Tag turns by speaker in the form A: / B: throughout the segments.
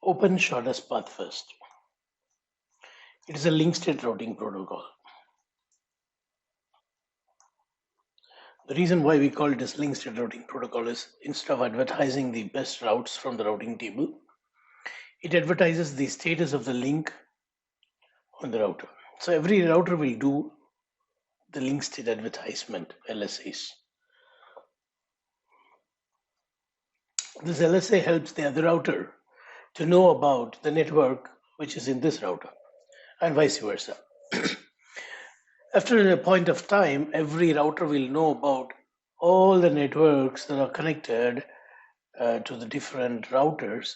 A: Open shortest path first. It is a link state routing protocol. The reason why we call it as link state routing protocol is instead of advertising the best routes from the routing table, it advertises the status of the link on the router. So every router will do the link state advertisement, LSAs. This LSA helps the other router to know about the network which is in this router and vice versa. After a point of time, every router will know about all the networks that are connected to the different routers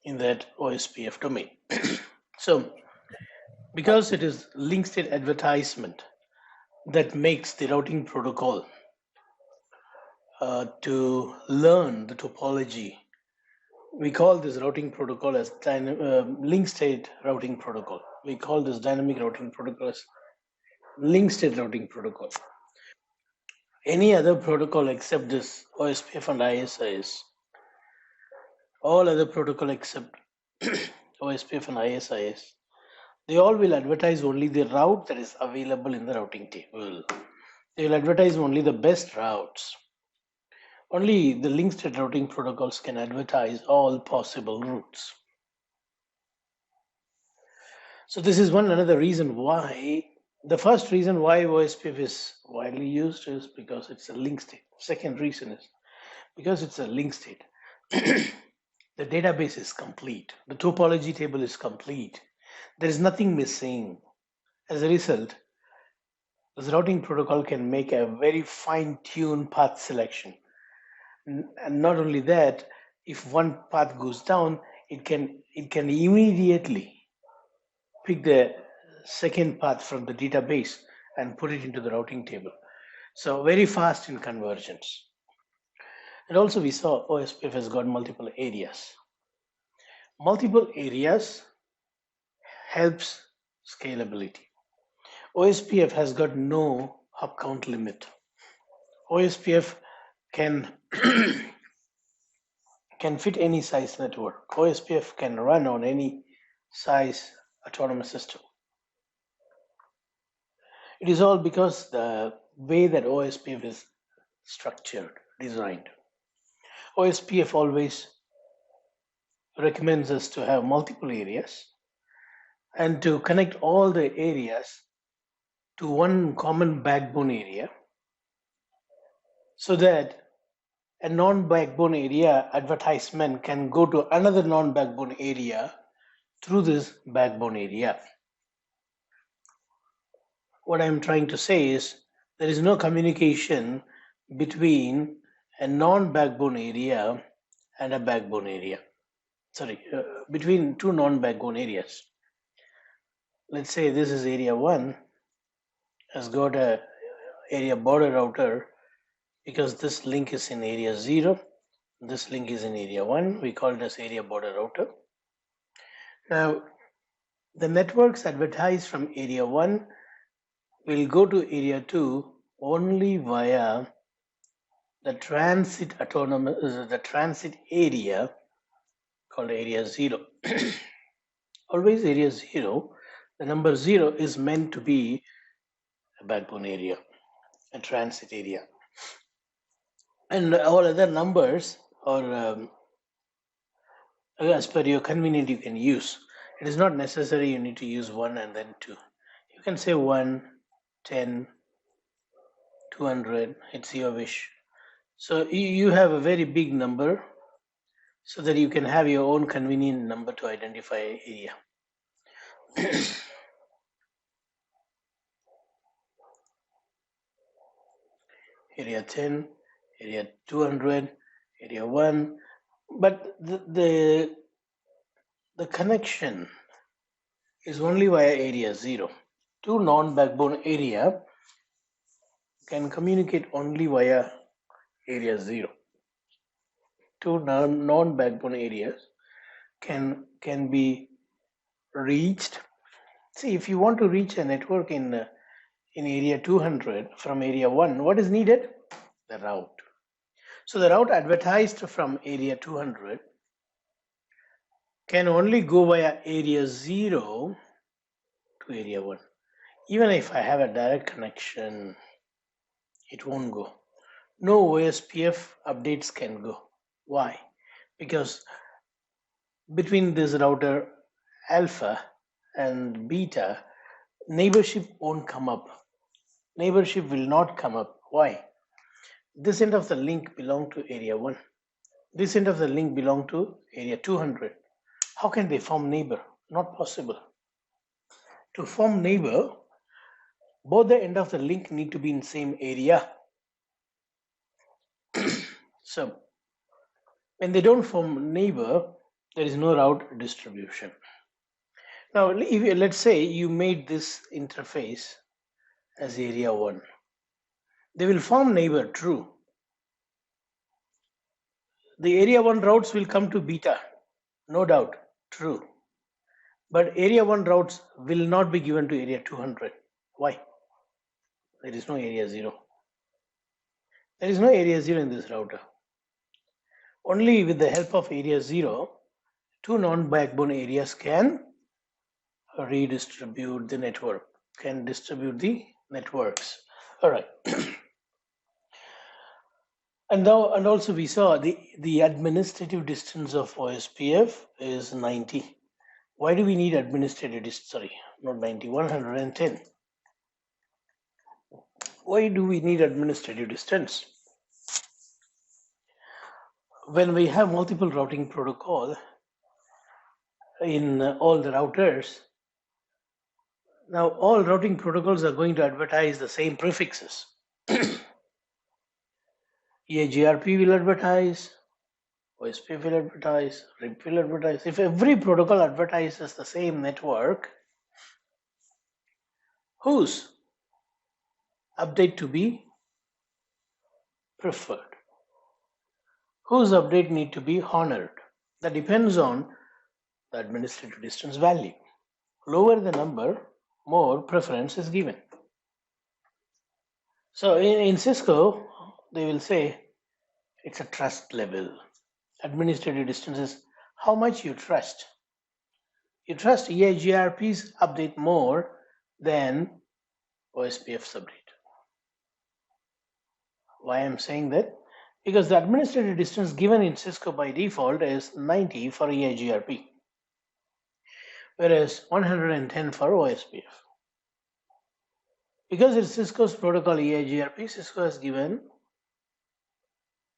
A: in that OSPF domain. So, because it is link state advertisement that makes the routing protocol to learn the topology, we call this routing protocol as link state routing protocol. We call this dynamic routing protocol as link state routing protocol. Any other protocol except this OSPF and ISIS, all other protocol except OSPF and ISIS, they all will advertise only the route that is available in the routing table. They will advertise only the best routes. Only the link state routing protocols can advertise all possible routes. So this is another reason why, the first reason why OSPF is widely used is because it's a link state. Second reason is because it's a link state. The database is complete. The topology table is complete. There is nothing missing. As a result, this routing protocol can make a very fine-tuned path selection. And not only that, if one path goes down, it can immediately pick the second path from the database and put it into the routing table. So very fast in convergence. And also we saw OSPF has got multiple areas. Multiple areas helps scalability. OSPF has got no hop count limit. OSPF can can fit any size network. OSPF can run on any size autonomous system. It is all because the way that OSPF is structured, designed. OSPF always recommends us to have multiple areas and to connect all the areas to one common backbone area so that a non-backbone area advertisement can go to another non-backbone area through this backbone area. What I'm trying to say is there is no communication between a non-backbone area and a backbone area. Between two non-backbone areas. Let's say this is area 1 has got a area border router because this link is in area 0, this link is in area 1, we call it as area border router. Now the networks advertised from area 1 will go to area 2 only via the transit area called area 0. Always area 0, the number 0 is meant to be a backbone area, a transit area. And all other numbers or as per your convenience you can use. It is not necessary you need to use 1 and then 2. You can say 1, 10, 200, it's your wish. So you have a very big number so that you can have your own convenient number to identify area. Area 10, area 200, area 1, but the connection is only via area 0. Two non-backbone area can communicate only via area 0. Two non-backbone areas can be reached. See, if you want to reach a network in area 200 from area 1, what is needed? The route. So the route advertised from area 200 can only go via area 0 to area 1. Even if I have a direct connection, it won't go. No OSPF updates can go. Why? Because between this router alpha and beta, neighborship won't come up. Neighborship will not come up. Why? This end of the link belong to area 1. This end of the link belong to area 200. How can they form neighbor? Not possible. To form neighbor, both the end of the link need to be in same area. So when they don't form neighbor, there is no route distribution. Now, let's say you made this interface as area 1. They will form neighbor, true. The area 1 routes will come to beta, no doubt, true. But area 1 routes will not be given to area 200. Why? There is no area 0. There is no area 0 in this router. Only with the help of area 0, two non-backbone areas can redistribute the network, can distribute the networks. All right. And also we saw the administrative distance of OSPF is 90. Why do we need administrative distance? Sorry, not 90, 110. Why do we need administrative distance? When we have multiple routing protocol in all the routers, now all routing protocols are going to advertise the same prefixes. EIGRP will advertise, OSPF will advertise, RIP will advertise. If every protocol advertises the same network, whose update to be preferred? Whose update need to be honored? That depends on the administrative distance value. Lower the number, more preference is given. So in Cisco, they will say it's a trust level. Administrative distance is how much you trust. You trust EIGRP's update more than OSPF's update. Why I'm saying that? Because the administrative distance given in Cisco by default is 90 for EIGRP, whereas 110 for OSPF. Because it's Cisco's protocol EIGRP, Cisco has given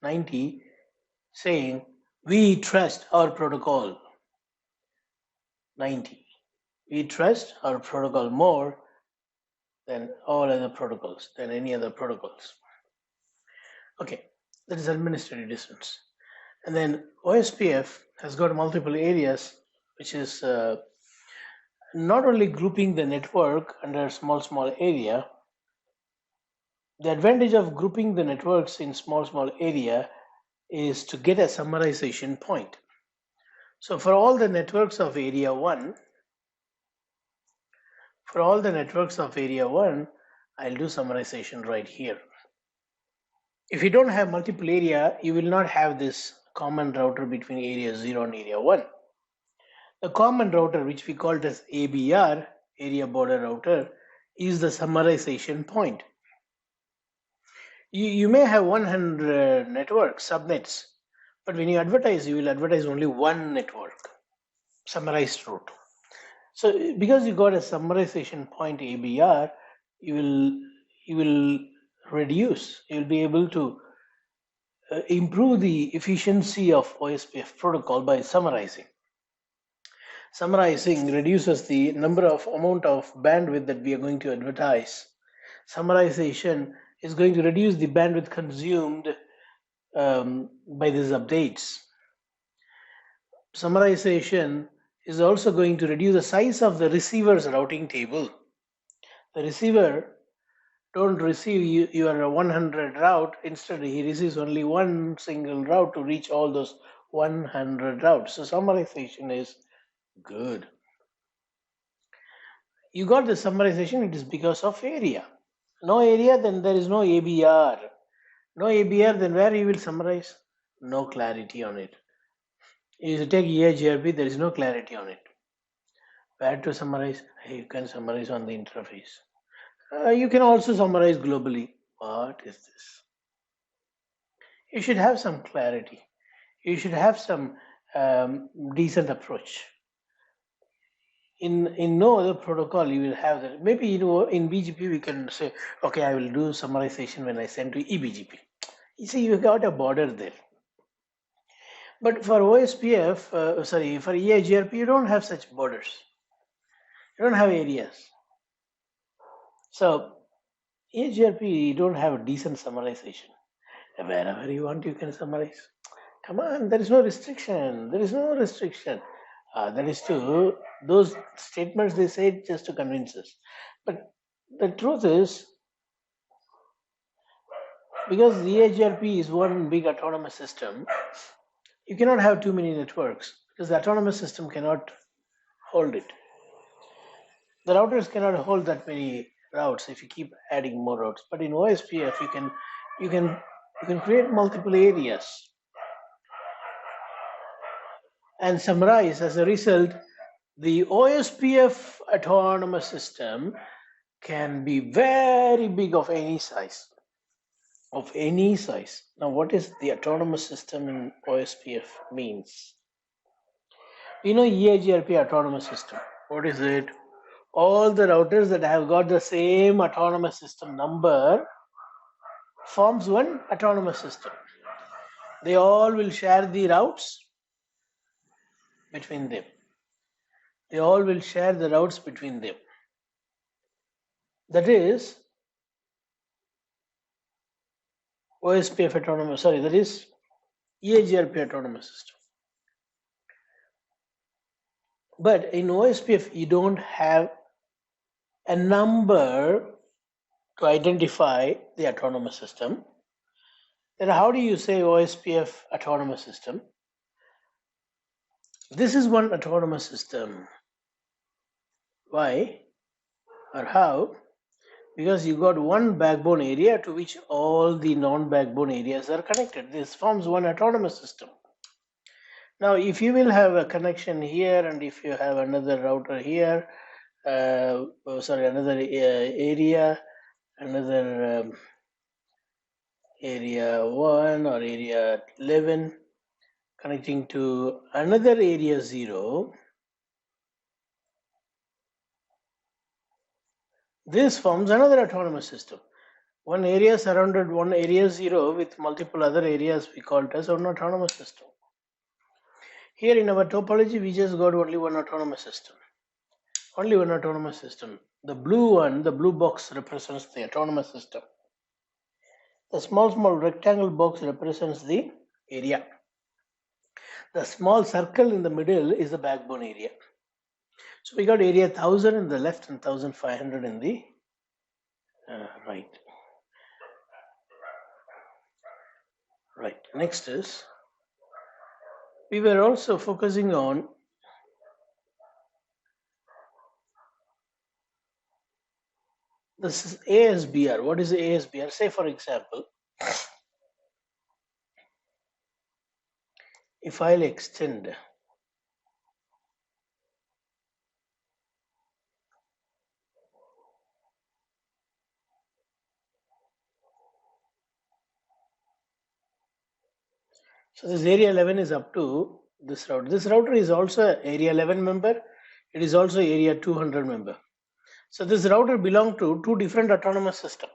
A: 90, saying we trust our protocol. 90. We trust our protocol more than all other protocols, than any other protocols. Okay, that is administrative distance. And then OSPF has got multiple areas, which is not only grouping the network under small area. The advantage of grouping the networks in small area is to get a summarization point. So for all the networks of area 1, I'll do summarization right here. If you don't have multiple area, you will not have this common router between area 0 and area 1. The common router, which we called as ABR, area border router, is the summarization point. You may have 100 networks, subnets, but when you advertise, you will advertise only one network, summarized route. So because you got a summarization point ABR, you will reduce, you will be able to improve the efficiency of OSPF protocol by summarizing. Summarizing reduces the amount of bandwidth that we are going to advertise. Summarization is going to reduce the bandwidth consumed by these updates. Summarization is also going to reduce the size of the receiver's routing table. The receiver don't receive your 100 route, instead he receives only one single route to reach all those 100 routes. So summarization is good. You got the summarization, it is because of area. No area, then there is no ABR. No ABR, then where you will summarize? No clarity on it. If you take EIGRP, there is no clarity on it. Where to summarize? You can summarize on the interface. You can also summarize globally. What is this? You should have some clarity. You should have some decent approach. In no other protocol you will have that. Maybe in BGP we can say, okay, I will do summarization when I send to eBGP. You see, you got a border there. But for OSPF, for EIGRP, you don't have such borders. You don't have areas. So EIGRP, you don't have a decent summarization. Wherever you want, you can summarize. Come on, there is no restriction. There is no restriction. That is to those statements they say just to convince us. But the truth is, because the EIGRP is one big autonomous system, you cannot have too many networks because the autonomous system cannot hold it. The routers cannot hold that many routes if you keep adding more routes. But in OSPF, you can create multiple areas and summarize. As a result, the OSPF autonomous system can be very big, of any size. Of any size. Now, what is the autonomous system in OSPF means? You know, EIGRP autonomous system. What is it? All the routers that have got the same autonomous system number forms one autonomous system. They all will share the routes between them. They all will share the routes between them. That is OSPF autonomous, that is EIGRP autonomous system. But in OSPF, you don't have a number to identify the autonomous system. Then how do you say OSPF autonomous system? This is one autonomous system. Why or how? Because you got one backbone area to which all the non-backbone areas are connected. This forms one autonomous system. Now, if you will have a connection here, and if you have another router here, another area, another area 1 or area 11 connecting to another area 0, this forms another autonomous system. One area surrounded one area 0 with multiple other areas, we call it as an autonomous system. Here in our topology, we just got only one autonomous system. Only one autonomous system. The blue one, the blue box represents the autonomous system. The small rectangle box represents the area. The small circle in the middle is the backbone area. So we got area 1000 in the left and 1500 in the right. Right. Next is, we were also focusing on this is ASBR. What is ASBR? Say, for example, if I'll extend so this area 11 is up to this router. This router is also area 11 member. It is also area 200 member. So this router belongs to two different autonomous systems.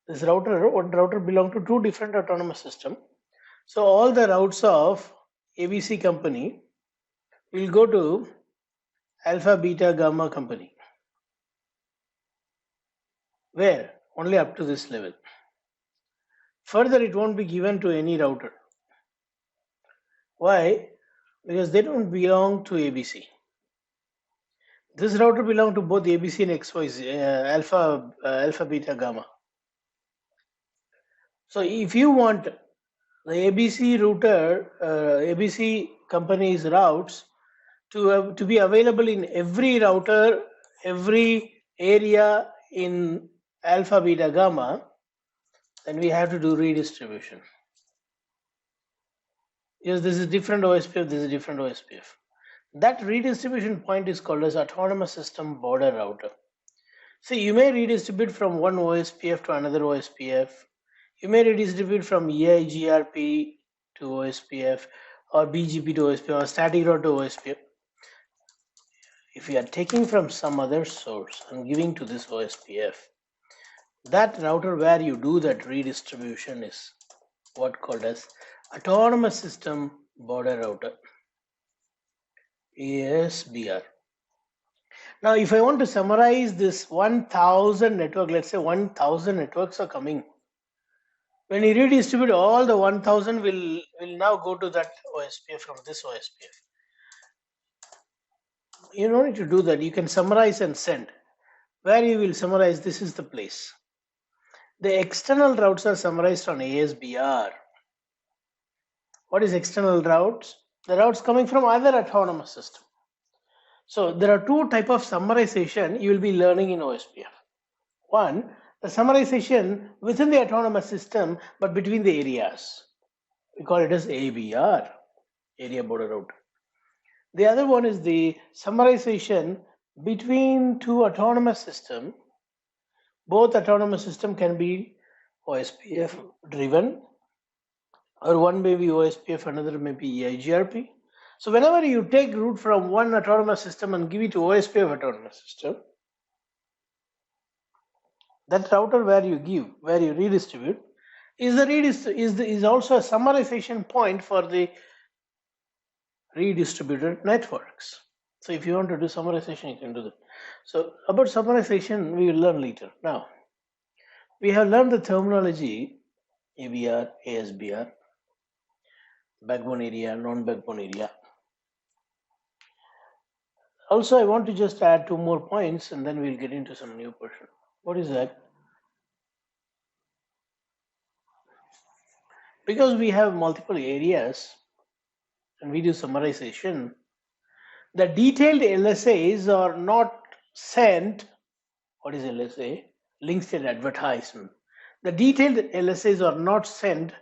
A: One router belongs to two different autonomous systems. So all the routes of ABC company will go to alpha, beta, gamma company. Where? Only up to this level. Further, it won't be given to any router. Why? Because they don't belong to ABC. This router belongs to both ABC and XYZ, alpha, beta, gamma. So if you want the ABC router, ABC company's routes to be available in every router, every area in alpha, beta, gamma, then we have to do redistribution. Yes, this is different OSPF, this is different OSPF. That redistribution point is called as autonomous system border router. See, you may redistribute from one OSPF to another OSPF. You may redistribute from EIGRP to OSPF or BGP to OSPF or static route to OSPF. If you are taking from some other source and giving to this OSPF, that router where you do that redistribution is what called as autonomous system border router, ASBR. Now, if I want to summarize this 1000 network, let's say 1000 networks are coming. When you redistribute, all the 1000 will now go to that OSPF from this OSPF. You don't need to do that. You can summarize and send. Where you will summarize, this is the place. The external routes are summarized on ASBR. What is external routes? The routes coming from other autonomous system. So there are two types of summarization you will be learning in OSPF. One, the summarization within the autonomous system but between the areas. We call it as ABR, area border route. The other one is the summarization between two autonomous systems. Both autonomous system can be OSPF driven, or one may be OSPF, another may be EIGRP. So whenever you take route from one autonomous system and give it to OSPF autonomous system, that router where you give, where you redistribute, is also a summarization point for the redistributed networks. So if you want to do summarization, you can do that. So about summarization, we will learn later. Now, we have learned the terminology ABR, ASBR, backbone area, non-backbone area. Also, I want to just add two more points and then we'll get into some new portion. What is that? Because we have multiple areas and we do summarization, the detailed LSAs are not sent. What is LSA? Link state advertisement. The detailed LSAs are not sent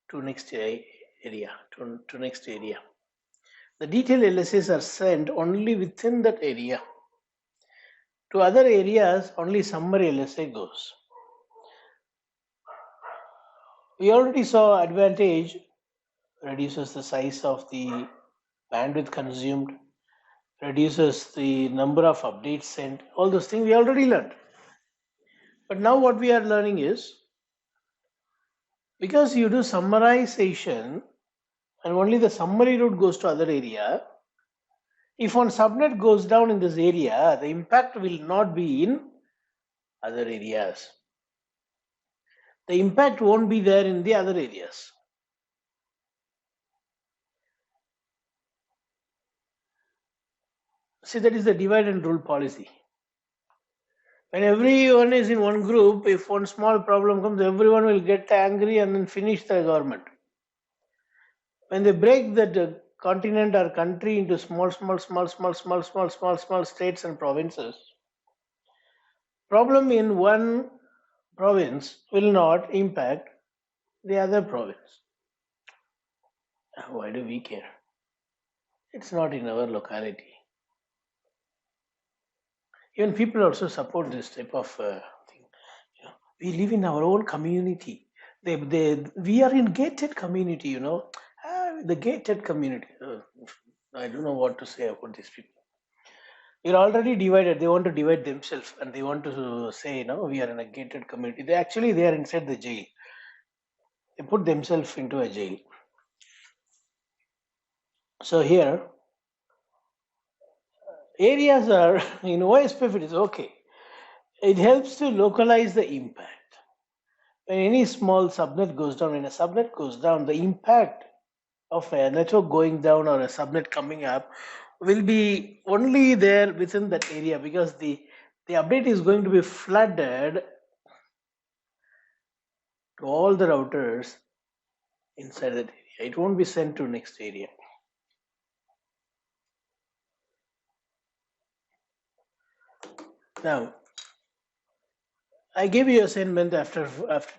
A: to next area, to next area. The detailed LSAs are sent only within that area. To other areas, only summary LSA goes. We already saw advantage reduces the size of the bandwidth consumed, reduces the number of updates sent, all those things we already learned. But now what we are learning is, because you do summarization and only the summary route goes to other area, if one subnet goes down in this area, the impact will not be in other areas. The impact won't be there in the other areas. See, that is the divide and rule policy. When everyone is in one group, if one small problem comes, everyone will get angry and then finish the government. When they break the continent or country into small states and provinces, problem in one province will not impact the other province. Why do we care? It's not in our locality. Even people also support this type of thing. You know, we live in our own community. We are in gated community, you know. The gated community. I don't know what to say about these people. You're already divided. They want to divide themselves and they want to say, no, we are in a gated community. They are inside the jail. They put themselves into a jail. So here, areas are in OSPF, it is okay. It helps to localize the impact. When any small subnet goes down, when a subnet goes down, the impact of a network going down or a subnet coming up will be only there within that area, because the update is going to be flooded to all the routers inside that area. It won't be sent to next area. Now, I gave you assignment after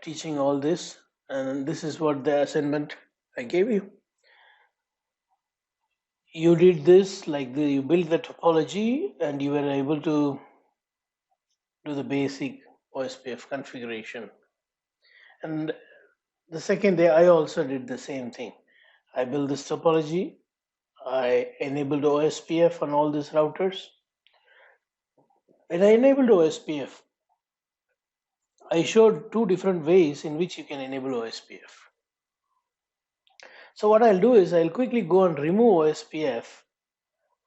A: teaching all this, and this is what the assignment I gave you. you did this you built the topology and you were able to do the basic OSPF configuration. And the second day, I also did the same thing. I built this topology. I enabled OSPF on all these routers. When I enabled OSPF, I showed two different ways in which you can enable OSPF. So what I'll do is I'll quickly go and remove OSPF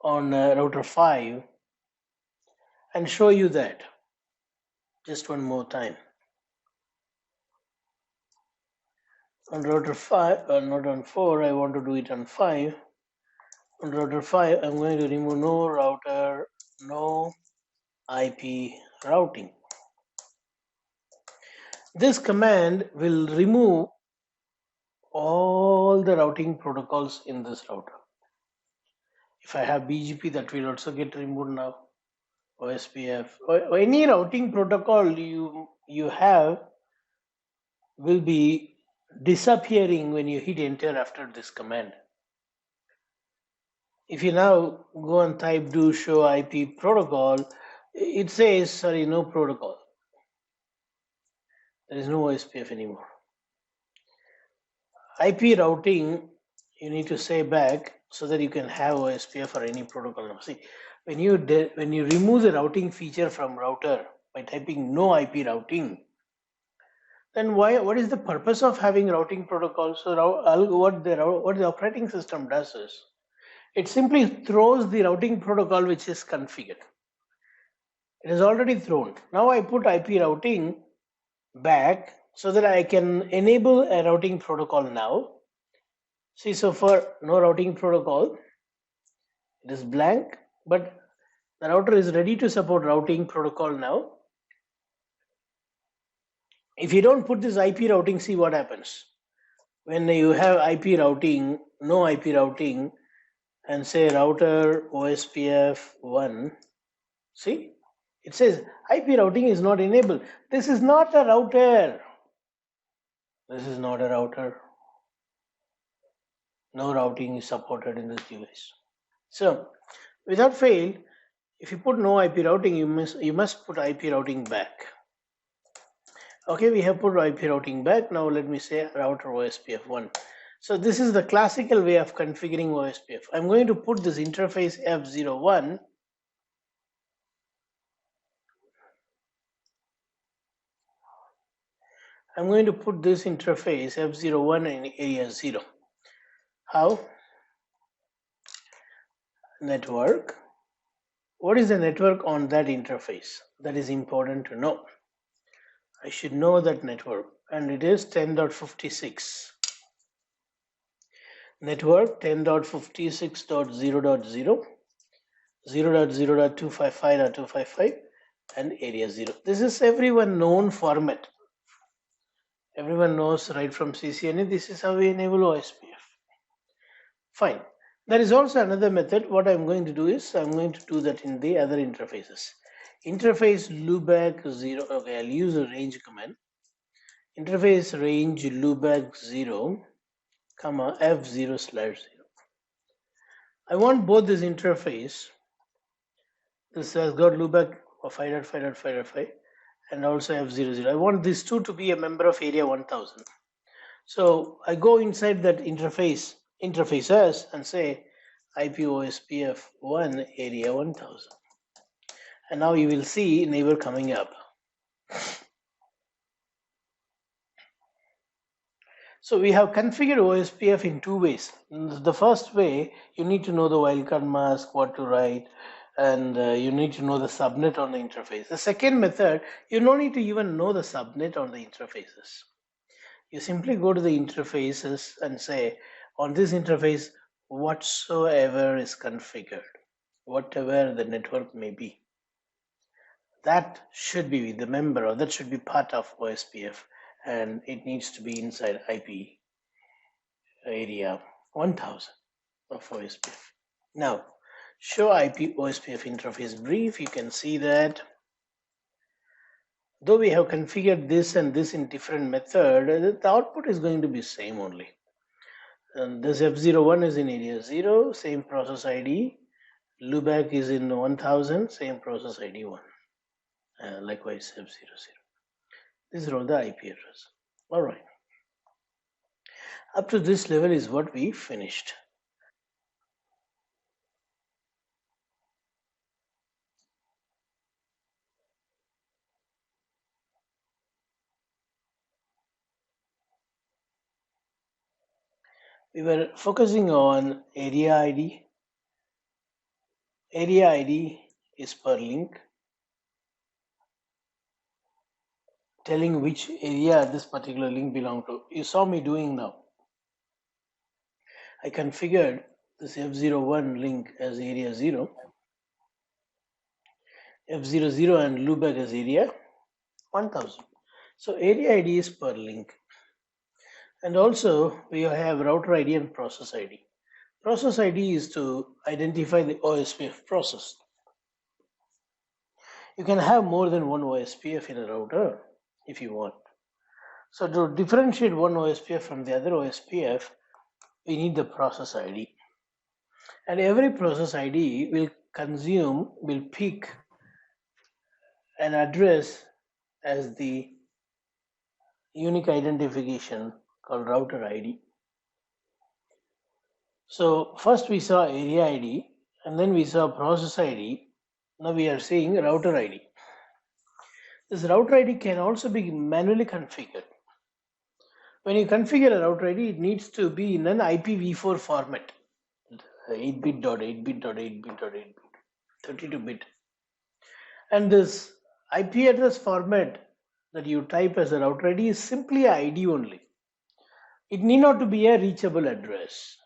A: on router 5 and show you that just one more time. On router 5, not on 4, I want to do it on 5. On router 5, I'm going to remove no router, no IP routing. This command will remove all the routing protocols in this router. If I have BGP, that will also get removed now. OSPF or any routing protocol you have will be disappearing when you hit enter after this command. If you now go and type do show IP protocol, it says sorry, no protocol. There is no OSPF anymore. IP routing you need to say back so that you can have OSPF or any protocol. Now see, when you remove the routing feature from router by typing no IP routing, then what is the purpose of having routing protocol? So what the operating system does is it simply throws the routing protocol which is configured. It is already thrown. Now I put IP routing back so that I can enable a routing protocol now. See, so for no routing protocol, it is blank, but the router is ready to support routing protocol now. If you don't put this IP routing, see what happens. When you have IP routing, no IP routing, and say router OSPF 1, see, it says IP routing is not enabled. This is not a router. This is not a router. No routing is supported in this device. So, without fail, if you put no IP routing, you must put IP routing back. Okay, we have put IP routing back. Now let me say router OSPF 1. So this is the classical way of configuring OSPF. I'm going to put this interface F01. I'm going to put this interface F01 in area 0. How? Network. What is the network on that interface? That is important to know. I should know that network, and it is 10.56. Network 10.56.0.0, 0.0.255.255, and area 0. This is everyone known format. Everyone knows right from CCNA. This is how we enable OSPF. Fine. There is also another method. What I'm going to do is I'm going to do that in the other interfaces. Interface loopback 0. Okay, I'll use a range command. Interface range loopback 0, comma F0/0. I want both this interface. This has got loopback of 5.5.5.5 and also F00. I want these two to be a member of area 1000. So I go inside that interfaces and say IP OSPF 1 area 1000. And now you will see neighbor coming up. So we have configured OSPF in two ways. The first way, you need to know the wildcard mask, what to write, and you need to know the subnet on the interface. The second method, you don't need to even know the subnet on the interfaces. You simply go to the interfaces and say, on this interface, whatsoever is configured, whatever the network may be, that should be the member, or that should be part of OSPF, and it needs to be inside IP area 1000 of OSPF. Now, show IP OSPF interface brief. You can see that though we have configured this and this in different method, the output is going to be same only. And this F01 is in area 0, same process ID. Loopback is in 1000, same process ID 1. Likewise F00. These are all the IP address. All right. Up to this level is what we finished. We were focusing on area ID. Area ID is per link, telling which area this particular link belongs to. You saw me doing now. I configured this F01 link as area 0, F00 and loopback as area 1000. So area ID is per link. And also we have router ID and process ID. Process ID is to identify the OSPF process. You can have more than one OSPF in a router if you want. So to differentiate one OSPF from the other OSPF, we need the process ID. And every process ID will pick an address as the unique identification called router ID. So first we saw area ID and then we saw process ID. Now we are seeing router ID. This router ID can also be manually configured. When you configure a router ID, it needs to be in an IPv4 format. 8-bit dot 8-bit dot 8-bit dot 8-bit, 32-bit. And this IP address format that you type as a router ID is simply an ID only. It need not to be a reachable address.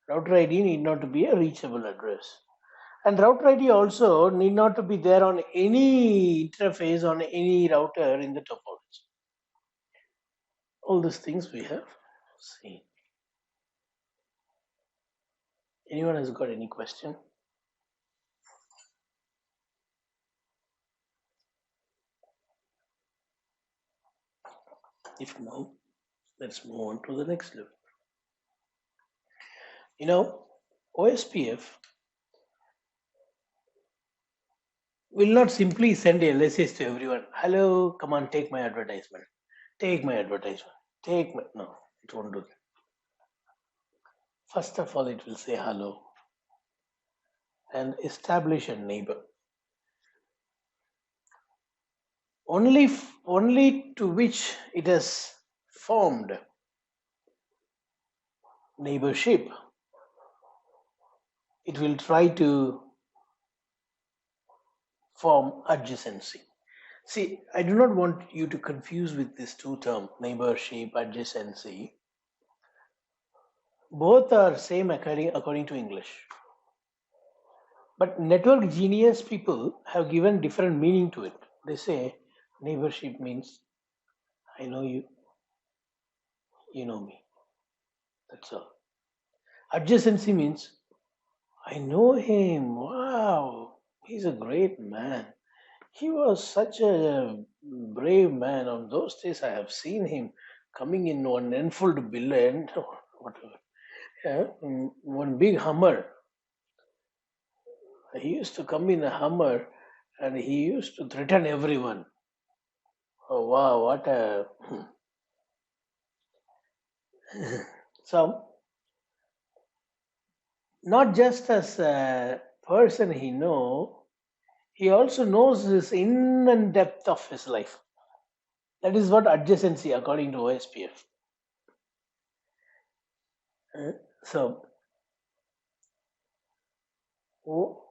A: Router ID need not to be a reachable address. And router ID also need not to be there on any interface on any router in the topology. All these things we have seen. Anyone has got any question? If no, let's move on to the next level. You know, OSPF will not simply send LSAs to everyone. Hello, come on, take my advertisement. Take my advertisement. Take my. No, it won't do that. First of all, it will say hello and establish a neighbor. Only to which it has formed neighborship, it will try to form adjacency. See, I do not want you to confuse with these two terms, neighborship, adjacency. Both are same according to English. But network genius people have given different meaning to it. They say neighborship means I know you, you know me. That's all. Adjacency means I know him. Wow, he's a great man. He was such a brave man. On those days, I have seen him coming in one Enfield bill and whatever. Yeah, one big Hummer. He used to come in a Hummer and he used to threaten everyone. Oh, wow, what a. So, not just as a person he also knows this in and depth of his life. That is what adjacency according to OSPF. So,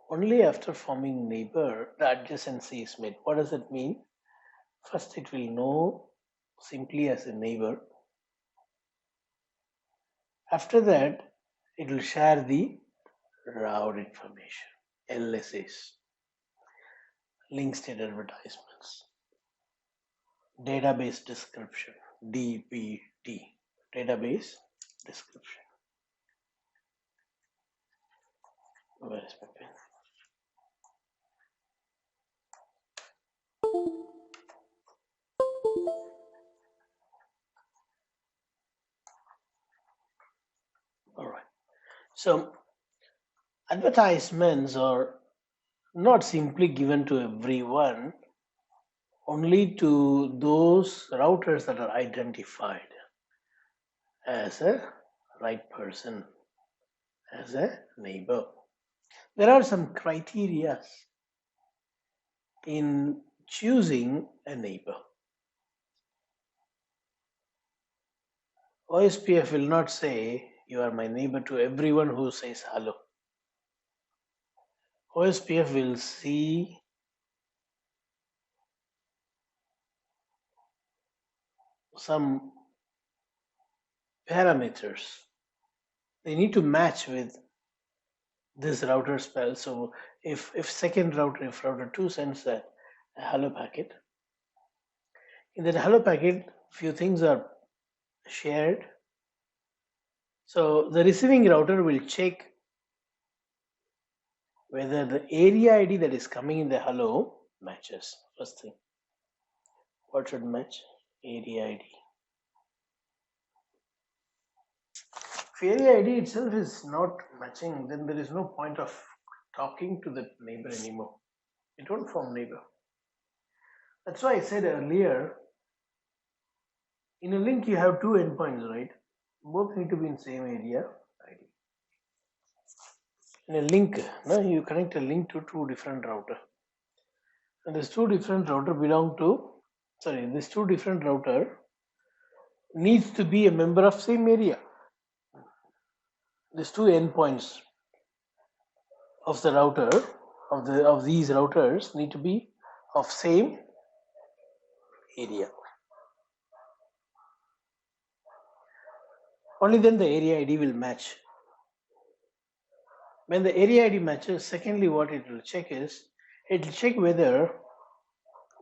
A: only after forming neighbor, the adjacency is made. What does it mean? First, it will know simply as a neighbor. After that, it will share the route information, LSAs, link state advertisements, database description, DBD, database description. Where is my pen? So advertisements are not simply given to everyone, only to those routers that are identified as a right person, as a neighbor. There are some criteria in choosing a neighbor. OSPF will not say you are my neighbor to everyone who says hello. OSPF will see some parameters. They need to match with this router spell. So if second router, if router 2 sends a hello packet, in that hello packet, few things are shared. So the receiving router will check whether the area ID that is coming in the hello matches. First thing, what should match? Area ID. If area ID itself is not matching, then there is no point of talking to the neighbor anymore. It won't form neighbor. That's why I said earlier, in a link you have two endpoints, right? Both need to be in same area ID. In a link, no, you connect a link to two different router. And these two different router this two different router needs to be a member of same area. These two endpoints of the router, of these routers need to be of same area. Only then the area ID will match. When the area ID matches, secondly, what it will check is, it will check whether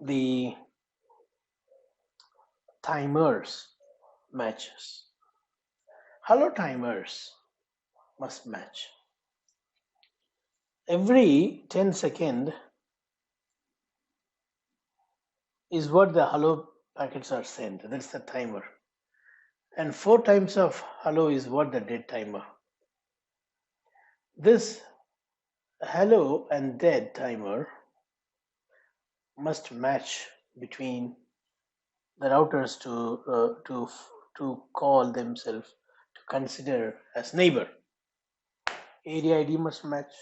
A: the timers matches. Hello timers must match. Every 10 seconds is what the hello packets are sent. That's the timer. And 4 times of hello is what the dead timer. This hello and dead timer must match between the routers to call themselves to consider as neighbor. Area ID must match.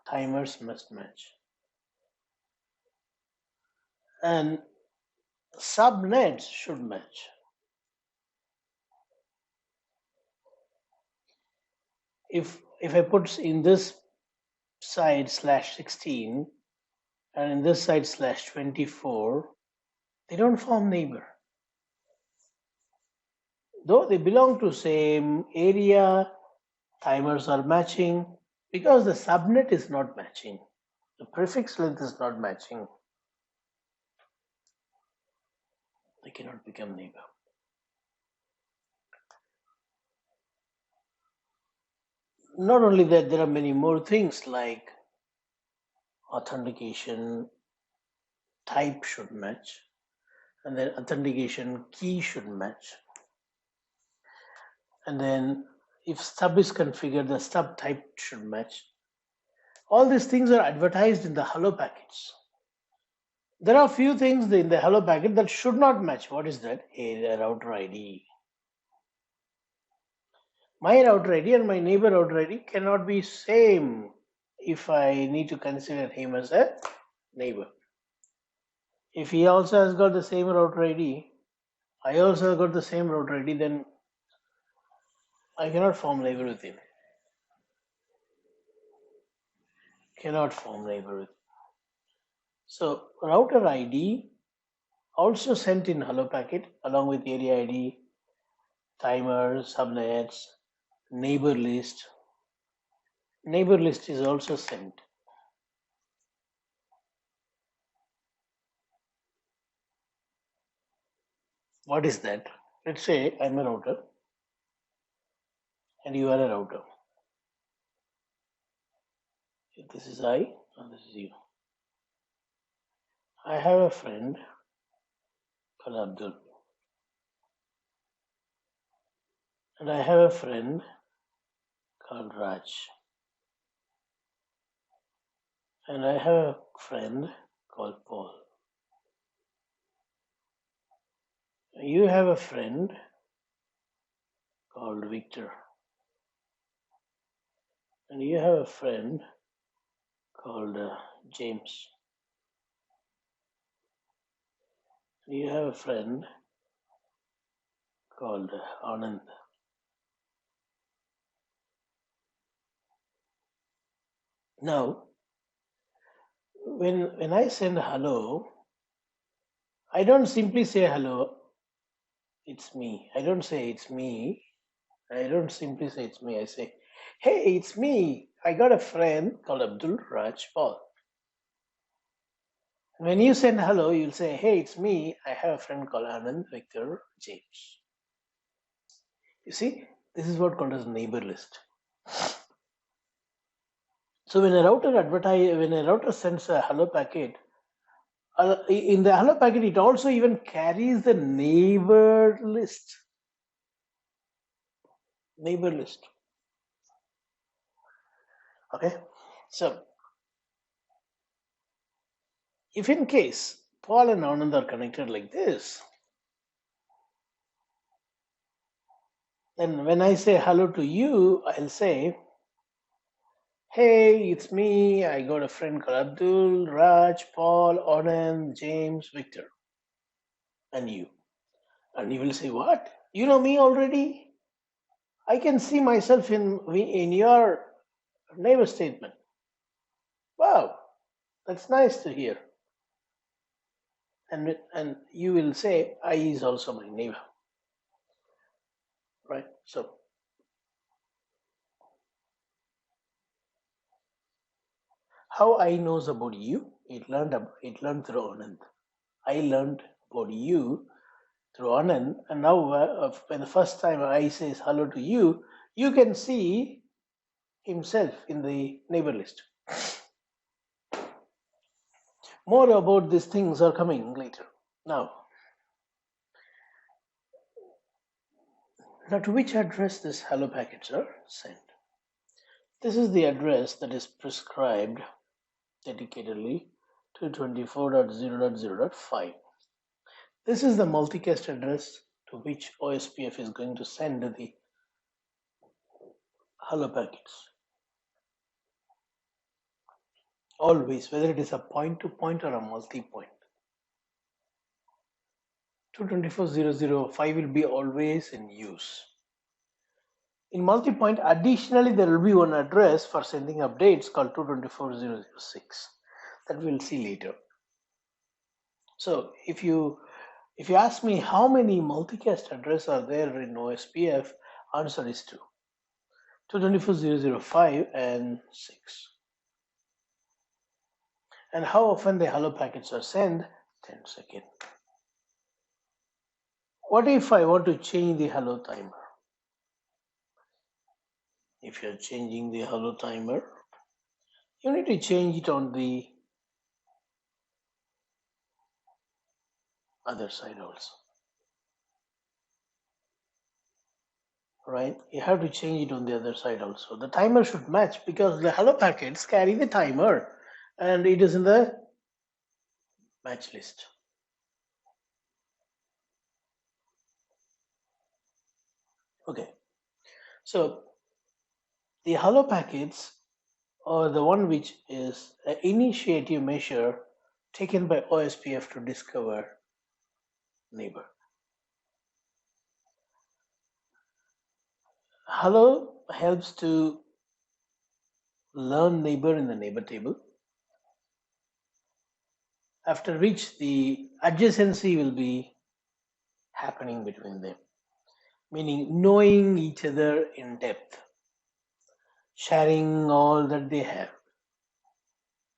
A: Timers must match. And subnets should match. If I put in this side /16 and in this side /24, they don't form neighbor. Though they belong to same area, timers are matching. Because the subnet is not matching, the prefix length is not matching, they cannot become neighbor. Not only that, there are many more things like authentication type should match, and then authentication key should match. And then if stub is configured, the stub type should match. All these things are advertised in the hello packets. There are few things in the hello packet that should not match. What is that? A router ID. My router ID and my neighbor router ID cannot be same if I need to consider him as a neighbor. If he also has got the same router ID, I also have got the same router ID, then I cannot form neighbor with him. Cannot form neighbor with him. So router ID also sent in hello packet along with area ID, timers, subnets, neighbor list. Neighbor list is also sent. What is that? Let's say I'm a router and you are a router. This is I and this is you. I have a friend called Abdul, and I have a friend called Raj, and I have a friend called Paul. You have a friend called Victor, and you have a friend called James. You have a friend called Anand. Now, when I send hello, I don't simply say hello, it's me. I don't say it's me. I don't simply say it's me. I say, hey, it's me. I got a friend called Abdul Raj Paul. When you send hello, you'll say, hey, it's me. I have a friend called Anand, Victor, James. You see, this is what called as neighbor list. So when a router sends a hello packet, in the hello packet, it also even carries the neighbor list. Neighbor list. Okay. So if in case Paul and Anand are connected like this, then when I say hello to you, I'll say, hey, it's me. I got a friend called Abdul, Raj, Paul, Anand, James, Victor, and you. And you will say, what? You know me already? I can see myself in your neighbor statement. Wow, that's nice to hear. And you will say, I is also my neighbor. Right? So how I knows about you? It learned through Anand. I learned about you through Anand, and now when the first time I says hello to you, you can see himself in the neighbor list. More about these things are coming later. Now to which address this hello packets are sent? This is the address that is prescribed dedicatedly to 24.0.0.5. This is the multicast address to which Ospf is going to send the hello packets. Always, whether it is a point-to-point or a multi-point. 224.0.0.5 will be always in use. In multi-point, additionally, there will be one address for sending updates called 224.0.0.6 that we'll see later. So if you ask me how many multicast addresses are there in OSPF, answer is 2. 224.0.0.5 and 6. And how often the hello packets are sent? 10 seconds. What if I want to change the hello timer? If you're changing the hello timer, you need to change it on the other side also. Right? You have to change it on the other side also. The timer should match because the hello packets carry the timer and it is in the match list. Okay. So the hello packets are the one which is an initiative measure taken by OSPF to discover neighbor. Hello helps to learn neighbor in the neighbor table, after which the adjacency will be happening between them, meaning knowing each other in depth, sharing all that they have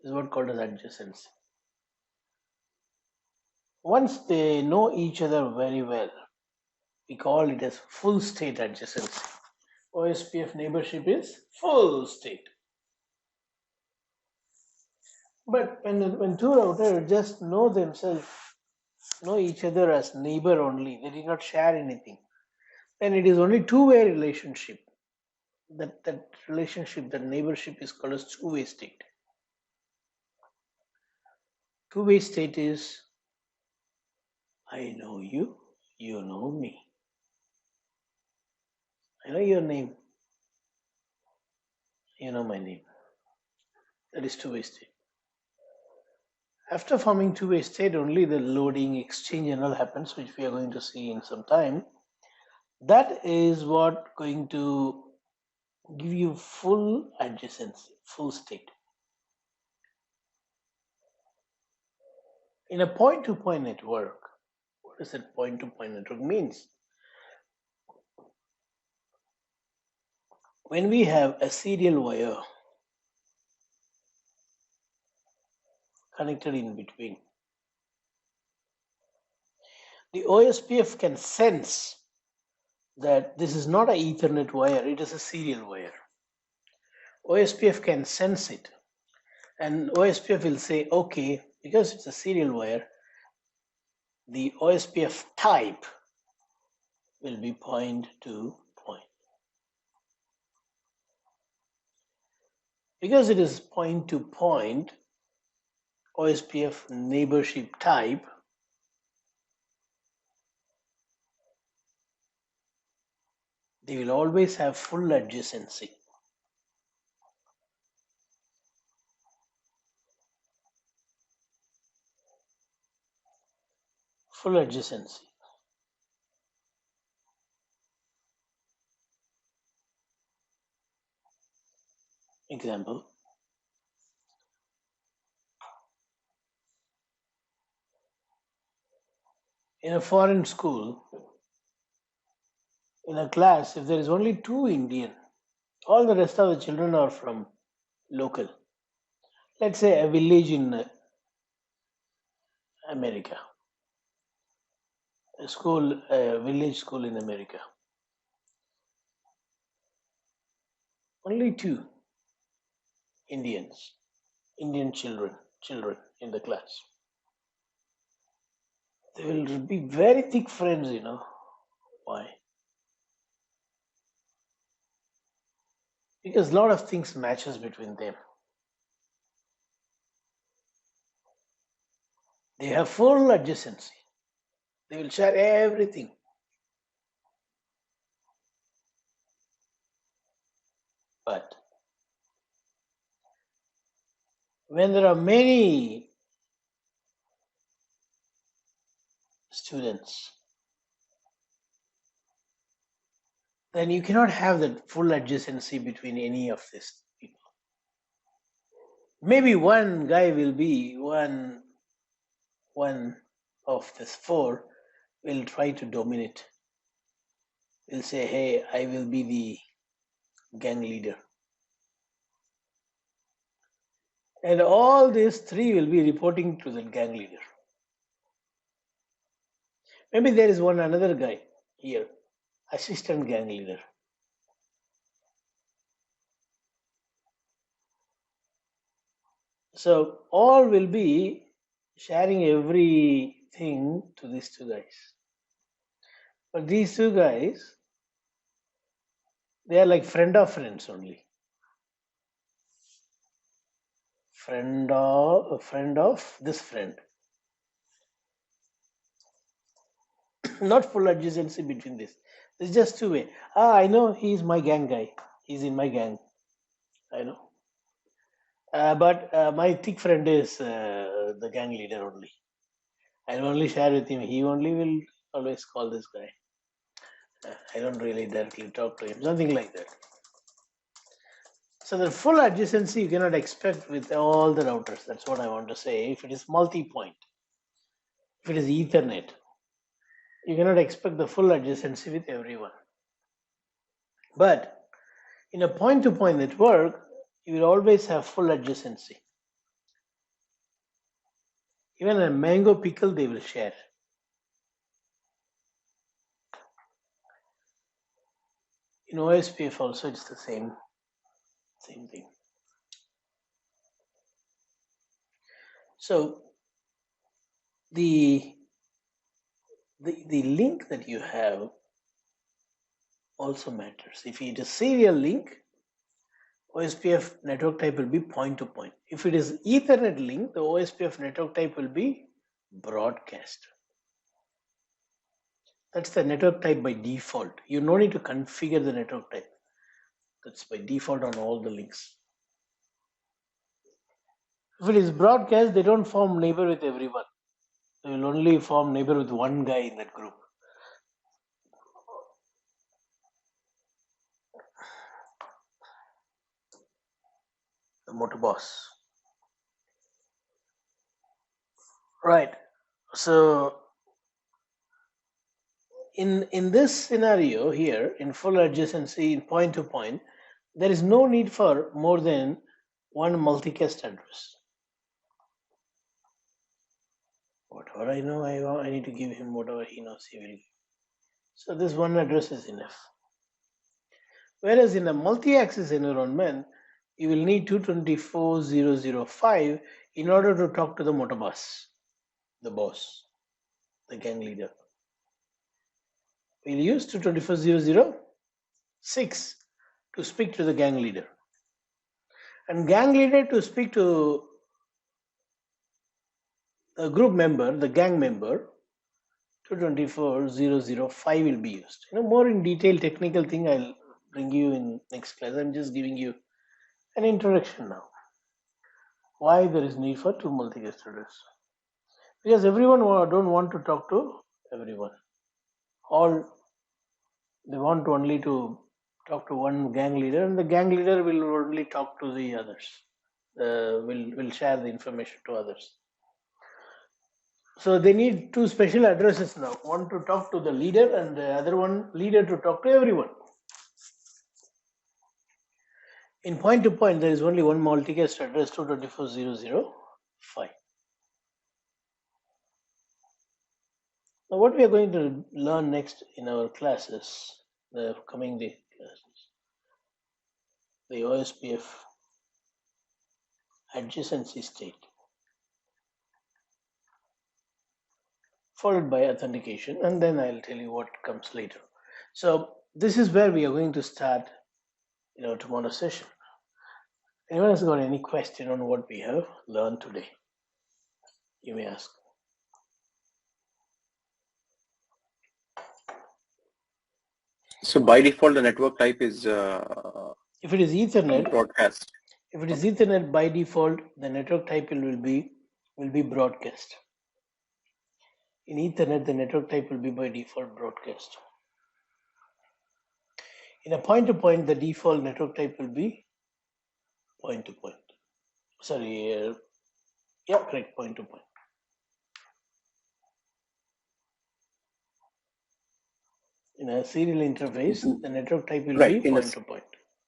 A: is what called as adjacency. Once they know each other very well, we call it as full state adjacency. OSPF neighborship is full state. But when two routers just know themselves, know each other as neighbor only, they did not share anything, then it is only two-way relationship. That relationship, that neighborship is called as two-way state. Two-way state is I know you, you know me. I know your name, you know my name. That is two-way state. After forming two-way state, only the loading, exchange and all happens, which we are going to see in some time. That is what going to give you full adjacency, full state. In a point-to-point network, what does that point-to-point network means? When we have a serial wire connected in between, the Ospf can sense that this is not an Ethernet wire, it is a serial wire. Ospf can sense it, and Ospf will say, okay, because it's a serial wire, the Ospf type will be point to point. Because it is point to point, Ospf neighborship type, they will always have full adjacency. Full adjacency. Example. In a foreign school, in a class, if there is only two Indian, all the rest of the children are from local. Let's say a village in America, a village school in America. Only two Indians, Indian children in the class. They will be very thick friends, you know. Why? Because a lot of things matches between them. They have full adjacency. They will share everything. But when there are many students, then you cannot have that full adjacency between any of these people. Maybe one guy will be one of these four will try to dominate. Will say, hey, I will be the gang leader. And all these three will be reporting to the gang leader. Maybe there is one another guy here, assistant gang leader. So all will be sharing everything to these two guys. But these two guys, they are like friend of friends only. Friend of this friend. Not full adjacency between this. It's just two way. I know he's my gang guy. He's in my gang. I know. But my thick friend is the gang leader only. I'll only share with him. He only will always call this guy. I don't really directly talk to him. Something like that. So the full adjacency you cannot expect with all the routers. That's what I want to say. If it is multi-point, if it is Ethernet, you cannot expect the full adjacency with everyone. But in a point-to-point network, you will always have full adjacency. Even a mango pickle they will share. In Ospf also it's the same thing. So the link that you have also matters. If it is serial link, OSPF network type will be point-to-point. If it is Ethernet link, the OSPF network type will be broadcast. That's the network type by default. You no need to configure the network type. That's by default on all the links. If it is broadcast, they don't form neighbor with everyone. They will only form neighbor with one guy in that group. The motor boss. Right. So in this scenario here, in full adjacency, in point-to-point, there is no need for more than one multicast address. Whatever I know, I need to give him whatever he knows he will. So this one address is enough. Whereas in a multi-axis environment, you will need 224.0.0.5 in order to talk to the motor bus, the boss, the gang leader. We'll use 224.0.0.6 to speak to the gang leader. And gang leader to speak to the group member, the gang member, 224.0.0.5 will be used. More in detail technical thing I'll bring you in next class. I'm just giving you an introduction now. Why there is need for two multicast address? Because everyone don't want to talk to everyone. All they want only to talk to one gang leader, and the gang leader will only talk to the others. Will share the information to others. So they need two special addresses now. One to talk to the leader, and the other one leader to talk to everyone. In point-to-point, there is only one multicast address, 224.0.0.5. Now, what we are going to learn next in our classes, the coming day classes, the OSPF adjacency state, followed by authentication, and then I'll tell you what comes later. So this is where we are going to start, tomorrow's session. Anyone has got any question on what we have learned today? You may ask.
B: So by default, the network type is
A: if it is Ethernet,
B: broadcast.
A: If it is Ethernet by default, the network type will be broadcast. In Ethernet, the network type will be by default broadcast. In a point-to-point, the default network type will be point-to-point. Sorry, yeah, correct, point-to-point. In a serial interface, the network type will be point-to-point.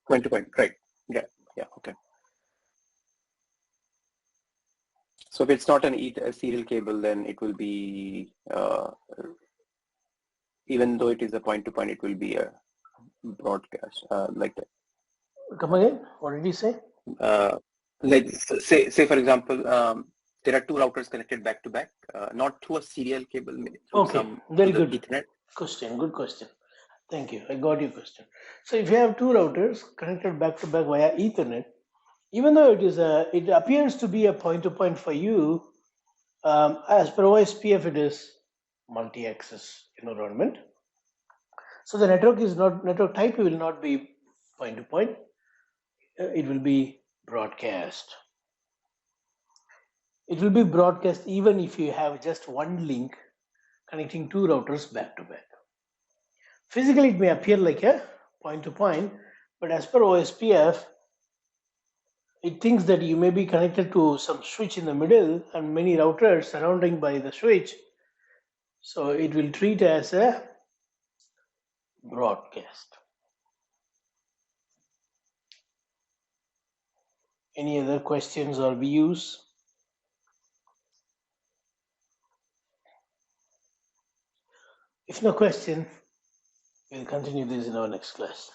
B: Point-to-point, right? Yeah, okay. So if it's not a serial cable, then it will be even though it is a point-to-point, it will be a broadcast like that.
A: Come again? What did you say?
B: Like say for example, there are two routers connected back to back, not through a serial cable.
A: Okay, very good.
B: Ethernet.
A: Good question. Thank you. I got your question. So if you have two routers connected back to back via Ethernet, even though it appears to be a point-to-point for you, as per OSPF, it is multi-access environment. So the network type will not be point-to-point. It will be broadcast. It will be broadcast even if you have just one link connecting two routers back to back. Physically, it may appear like a point-to-point, but as per OSPF, it thinks that you may be connected to some switch in the middle and many routers surrounding by the switch. So it will treat as a broadcast. Any other questions or views? If no question, we'll continue this in our next class.